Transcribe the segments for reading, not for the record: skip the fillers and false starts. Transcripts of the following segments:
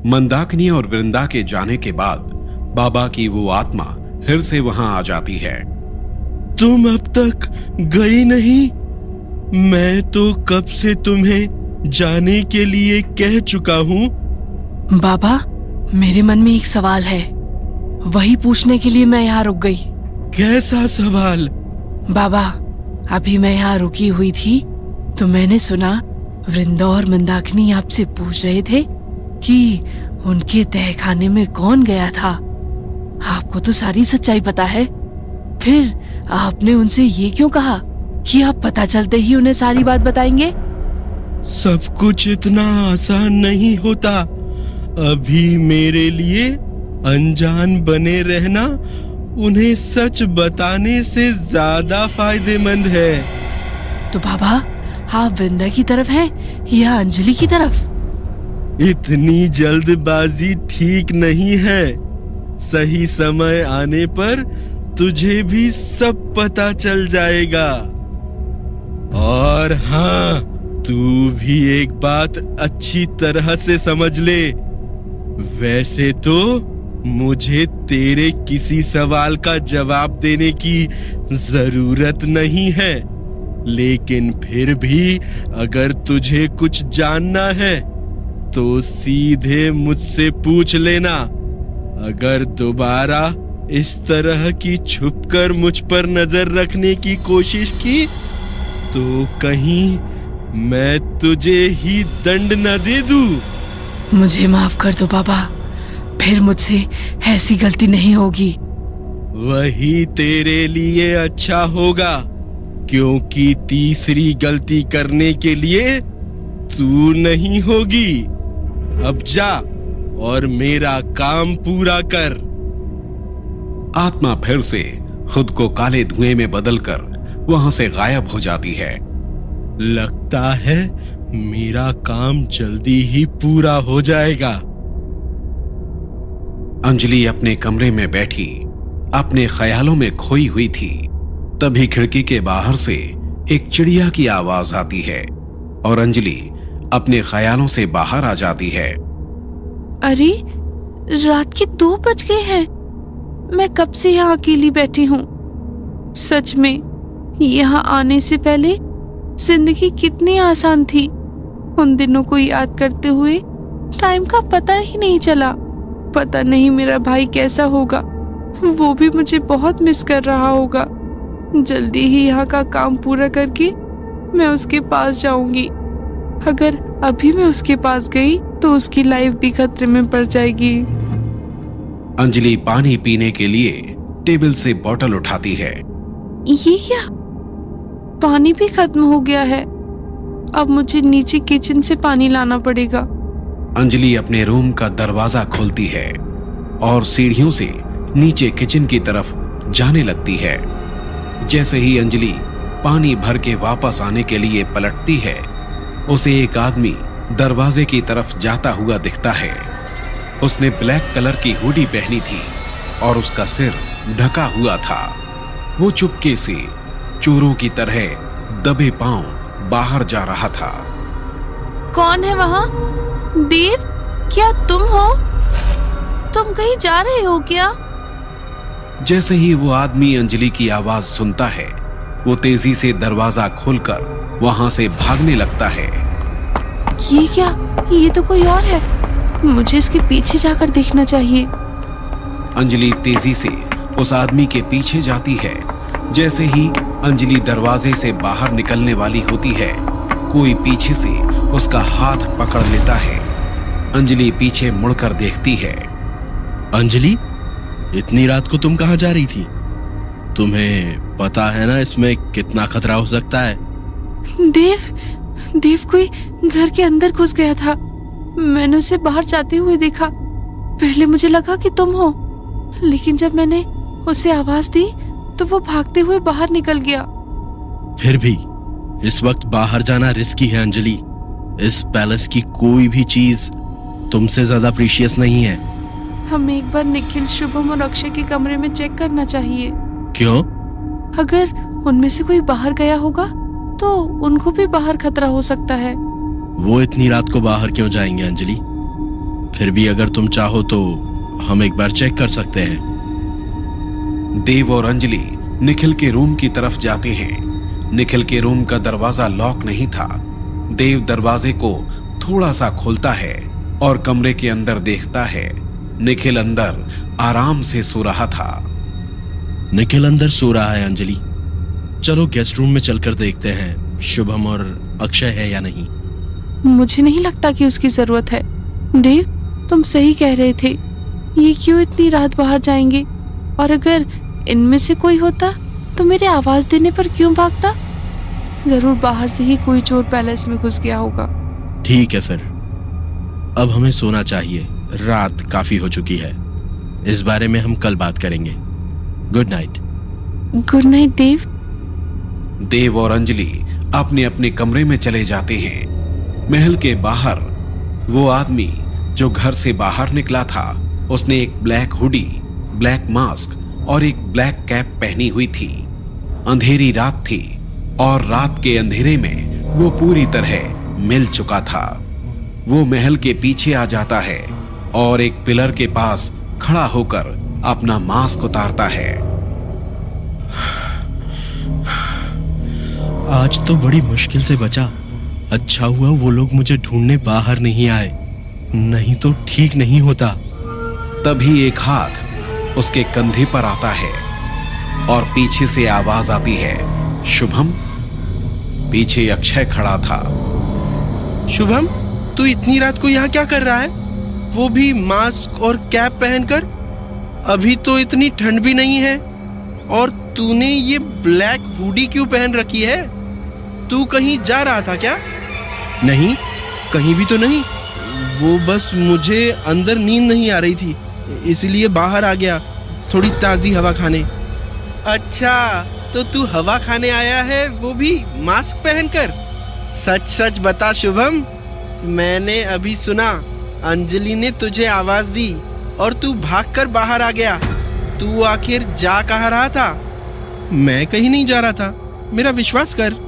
मंदाकिनी और वृंदा के जाने के बाद बाबा की वो आत्मा फिर से वहां आ जाती है। तुम अब तक गई नहीं? मैं तो कब से तुम्हें जाने के लिए कह चुका हूँ। बाबा, मेरे मन में एक सवाल है, वही पूछने के लिए मैं यहाँ रुक गई। कैसा सवाल? बाबा, अभी मैं यहाँ रुकी हुई थी तो मैंने सुना वृंदा और मंदाकिनी आपसे पूछ रहे थे कि उनके तहखाने में कौन गया था। आपको तो सारी सच्चाई पता है, फिर आपने उनसे ये क्यों कहा कि आप पता चलते ही उन्हें सारी बात बताएंगे? सब कुछ इतना आसान नहीं होता। अभी मेरे लिए अनजान बने रहना उन्हें सच बताने से ज्यादा फायदेमंद है। तो बाबा, आप वृंदा की तरफ हैं या अंजलि की तरफ? इतनी जल्दबाजी ठीक नहीं है। सही समय आने पर तुझे भी सब पता चल जाएगा। और हाँ, तू भी एक बात अच्छी तरह से समझ ले। वैसे तो मुझे तेरे किसी सवाल का जवाब देने की जरूरत नहीं है, लेकिन फिर भी अगर तुझे कुछ जानना है तो सीधे मुझसे पूछ लेना। अगर दोबारा इस तरह की छुपकर मुझ पर नजर रखने की कोशिश की तो कहीं मैं तुझे ही दंड न दे दूं। मुझे माफ कर दो बाबा, फिर मुझसे ऐसी गलती नहीं होगी। वही तेरे लिए अच्छा होगा, क्योंकि तीसरी गलती करने के लिए तू नहीं होगी। अब जा और मेरा काम पूरा कर। आत्मा फिर से खुद को काले धुएं में बदलकर वहां से गायब हो जाती है। लगता है मेरा काम जल्दी ही पूरा हो जाएगा। अंजलि अपने कमरे में बैठी अपने ख्यालों में खोई हुई थी। तभी खिड़की के बाहर से एक चिड़िया की आवाज आती है और अंजलि अपने ख्यालों से बाहर आ जाती है। अरे, रात के 2 बज गए हैं। मैं कब से यहाँ अकेली बैठी हूँ। सच में यहाँ आने से पहले जिंदगी कितनी आसान थी। उन दिनों को याद करते हुए टाइम का पता ही नहीं चला। पता नहीं मेरा भाई कैसा होगा, वो भी मुझे बहुत मिस कर रहा होगा। जल्दी ही यहाँ का काम पूरा करके मैं उसके पास जाऊंगी। अगर अभी मैं उसके पास गई तो उसकी लाइफ भी खतरे में पड़ जाएगी। अंजलि पानी पीने के लिए टेबल से बोतल उठाती है। ये क्या, पानी भी खत्म हो गया है। अब मुझे नीचे किचन से पानी लाना पड़ेगा। अंजलि अपने रूम का दरवाजा खोलती है और सीढ़ियों से नीचे किचन की तरफ जाने लगती है। जैसे ही अंजलि पानी भर के वापस आने के लिए पलटती है, उसे एक आदमी दरवाजे की तरफ जाता हुआ दिखता है। उसने ब्लैक कलर की हुडी पहनी थी और उसका सिर ढका हुआ था। वो चुपके से चोरों की तरह दबे पांव बाहर जा रहा था। कौन है वहाँ? देव, क्या तुम हो? तुम कहीं जा रहे हो क्या? जैसे ही वो आदमी अंजलि की आवाज सुनता है, वो तेजी से दरवाजा खोलकर वहां से भागने लगता है। ये क्या? ये तो कोई और है। मुझे इसके पीछे जाकर देखना चाहिए। अंजलि तेजी से उस आदमी के पीछे जाती है। जैसे ही अंजलि दरवाजे से बाहर निकलने वाली होती है, कोई पीछे से उसका हाथ पकड़ लेता है। अंजलि पीछे मुड़कर देखती है। अंजलि, इतनी रात को तुम कहाँ जा रही थी? तुम्हें पता है ना इसमें कितना खतरा हो सकता है। देव कोई घर के अंदर घुस गया था। मैंने उसे बाहर जाते हुए देखा। पहले मुझे लगा कि तुम हो, लेकिन जब मैंने उसे आवाज दी तो वो भागते हुए बाहर निकल गया। फिर भी इस वक्त बाहर जाना रिस्की है अंजलि। इस पैलेस की कोई भी चीज तुमसे ज्यादा प्रीशियस नहीं है। हमें एक बार निखिल, शुभम और अक्षय के कमरे में चेक करना चाहिए। क्यों? अगर उनमें से कोई बाहर गया होगा तो उनको भी बाहर खतरा हो सकता है। वो इतनी रात को बाहर क्यों जाएंगे अंजलि? फिर भी अगर तुम चाहो तो हम एक बार चेक कर सकते हैं। देव और अंजलि निखिल के रूम की तरफ जाते हैं। निखिल के रूम का दरवाजा लॉक नहीं था। देव दरवाजे को थोड़ा सा खोलता है और कमरे के अंदर देखता है। निखिल अंदर आराम से सो रहा था। निखिल अंदर सो रहा है अंजलि। चलो गेस्ट रूम में चलकर देखते हैं शुभम और अक्षय है या नहीं। मुझे नहीं लगता कि उसकी जरूरत है। देव, तुम सही कह रहे थे। ये क्यों इतनी रात बाहर जाएंगे? और अगर इनमें से कोई होता तो मेरे आवाज देने पर क्यों भागता? जरूर बाहर से ही कोई चोर पैलेस में घुस गया होगा। ठीक है फिर, अब हमें सोना चाहिए। रात काफी हो चुकी है। इस बारे में हम कल बात करेंगे। Good night. गुड नाइट देव। देव और अंजलि अपने अपने कमरे में चले जाते हैं। महल के बाहर वो आदमी जो घर से बाहर निकला था, उसने एक ब्लैक हुडी, ब्लैक मास्क और एक ब्लैक कैप पहनी हुई थी। अंधेरी रात थी और रात के अंधेरे में वो पूरी तरह मिल चुका था। वो महल के पीछे आ जाता है और एक पिलर के पास खड़ा होकर अपना मास्क उतारता है। आज तो बड़ी मुश्किल से बचा। अच्छा हुआ वो लोग मुझे ढूंढने बाहर नहीं आए, नहीं तो ठीक नहीं होता। तभी एक हाथ उसके कंधे पर आता है और पीछे से आवाज आती है, शुभम। पीछे अक्षय खड़ा था। शुभम, तू इतनी रात को यहाँ क्या कर रहा है? वो भी मास्क और कैप पहनकर? अभी तो इतनी ठंड भी नहीं है। और तूने ये ब्लैक हुडी क्यों पहन रखी है? तू कहीं जा रहा था क्या? नहीं, कहीं भी तो नहीं। वो बस मुझे अंदर नींद नहीं आ रही थी, इसलिए बाहर आ गया थोड़ी ताजी हवा खाने। अच्छा, तो तू हवा खाने आया है, वो भी मास्क पहनकर? सच सच बता शुभम, मैंने अभी सुना अंजलि ने तुझे आवाज दी और तू भागकर बाहर आ गया। तू आखिर जा कहाँ रहा था? मैं कहीं नहीं जा रहा था, मेरा विश्वास कर।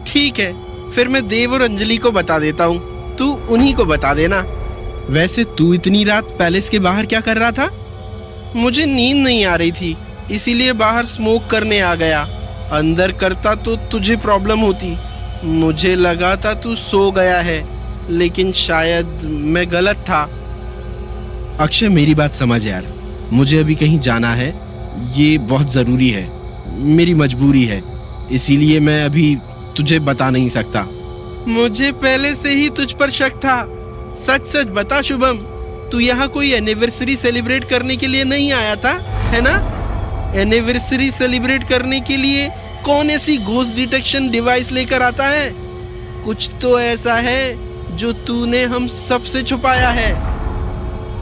ठीक है, फिर मैं देव और अंजलि को बता देता हूँ, तू उन्हीं को बता देना। वैसे तू इतनी रात पैलेस के बाहर क्या कर रहा था? मुझे नींद नहीं आ रही थी, इसीलिए बाहर स्मोक करने आ गया। अंदर करता तो तुझे प्रॉब्लम होती। मुझे लगा था तू सो गया है, लेकिन शायद मैं गलत था। अक्षय, मेरी बात समझ यार, मुझे अभी कहीं जाना है, ये बहुत ज़रूरी है, मेरी मजबूरी है, इसीलिए मैं अभी तुझे बता नहीं सकता। मुझे पहले से ही तुझ पर शक था। सच सच बता शुभम, तू यहाँ कोई एनिवर्सरी सेलिब्रेट करने के लिए नहीं आया था, है ना? एनिवर्सरी सेलिब्रेट करने के लिए कौन ऐसी घोस्ट डिटेक्शन डिवाइस लेकर आता है? कुछ तो ऐसा है जो तूने हम सबसे छुपाया है।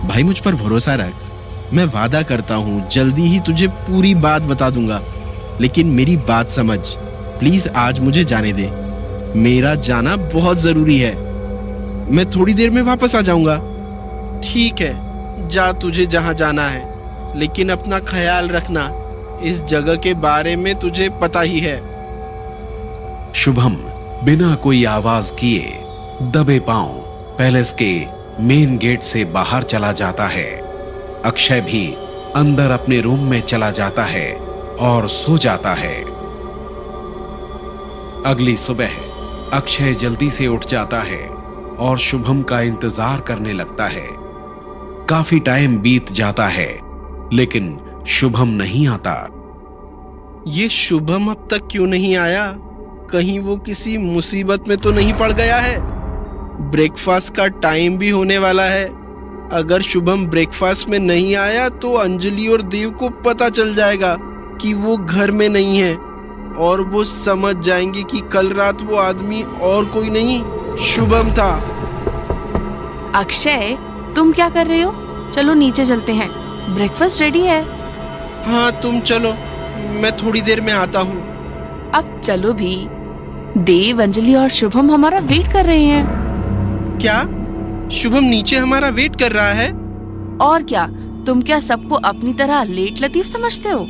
भाई, मुझ पर भरोसा रख, मैं वादा करता हूँ जल्दी ही तुझे पूरी बात बता दूंगा। लेकिन मेरी बात समझ, प्लीज आज मुझे जाने दे। मेरा जाना बहुत जरूरी है। मैं थोड़ी देर में वापस आ जाऊंगा। ठीक है, जा तुझे जहां जाना है, लेकिन अपना ख्याल रखना। इस जगह के बारे में तुझे पता ही है। शुभम बिना कोई आवाज किए दबे पांव पैलेस के मेन गेट से बाहर चला जाता है। अक्षय भी अंदर अपने रूम में चला जाता है और सो जाता है। अगली सुबह अक्षय जल्दी से उठ जाता है और शुभम का इंतजार करने लगता है। काफी टाइम बीत जाता है, लेकिन शुभम नहीं आता। ये शुभम अब तक क्यों नहीं आया? कहीं वो किसी मुसीबत में तो नहीं पड़ गया है? ब्रेकफास्ट का टाइम भी होने वाला है। अगर शुभम ब्रेकफास्ट में नहीं आया तो अंजलि और देव को पता चल जाएगा कि वो घर में नहीं है, और वो समझ जाएंगे कि कल रात वो आदमी और कोई नहीं, शुभम था। अक्षय, तुम क्या कर रहे हो? चलो नीचे चलते हैं, ब्रेकफास्ट रेडी है। हाँ, तुम चलो, मैं थोड़ी देर में आता हूँ। अब चलो भी, देव, अंजलि और शुभम हमारा वेट कर रहे हैं। क्या शुभम नीचे हमारा वेट कर रहा है? और क्या, तुम क्या सबको अपनी तरह लेट लतीफ समझते हो?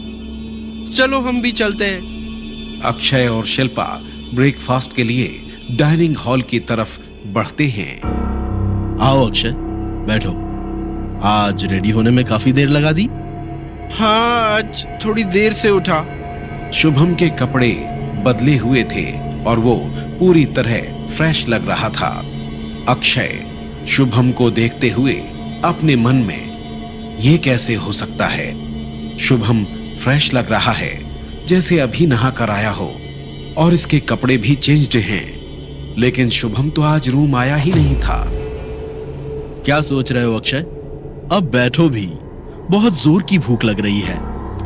चलो हम भी चलते हैं। अक्षय और शिल्पा ब्रेकफास्ट के लिए डाइनिंग हॉल की तरफ बढ़ते हैं। आओ अक्षय, बैठो। आज रेडी होने में काफी देर लगा दी। हाँ, आज थोड़ी देर से उठा। शुभम के कपड़े बदले हुए थे और वो पूरी तरह फ्रेश लग रहा था। अक्षय शुभम को देखते हुए अपने मन में ये कैसे हो सकता है, शुभम फ्रेश लग रहा है जैसे अभी नहा कर आया हो और इसके कपड़े भी चेंज्ड हैं, लेकिन शुभम तो आज रूम आया ही नहीं था। क्या सोच रहे हो अक्षय? अब बैठो भी, बहुत जोर की भूख लग रही है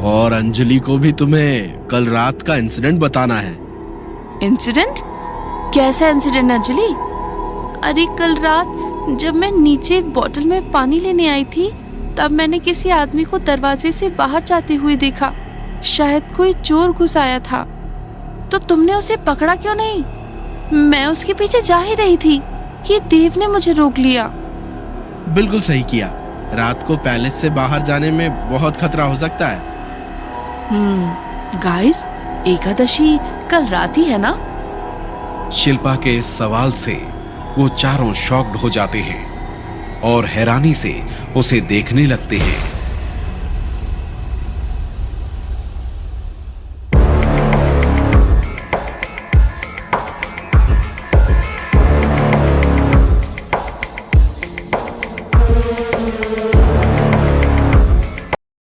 और अंजलि को भी तुम्हें कल रात का इंसिडेंट बताना है। इंसिडेंट? कैसा इंसिडेंट अंजलि? अरे कल रात जब मैं नीचे बोतल में पानी लेने आई थी तब मैंने किसी आदमी को दरवाजे से बाहर जाते हुए देखा। शायद कोई चोर घुस आया था। तो तुमने उसे पकड़ा क्यों नहीं? मैं उसके पीछे जा ही रही थी कि देव ने मुझे रोक लिया। बिल्कुल सही किया। रात को पैलेस से बाहर जाने में बहुत खतरा हो सकता है। गाइस, एकादशी कल रात ही है ना? शिल्पा के इस सवाल से वो चारों शॉक्ड हो जाते हैं और हैरानी से उसे देखने लगते हैं।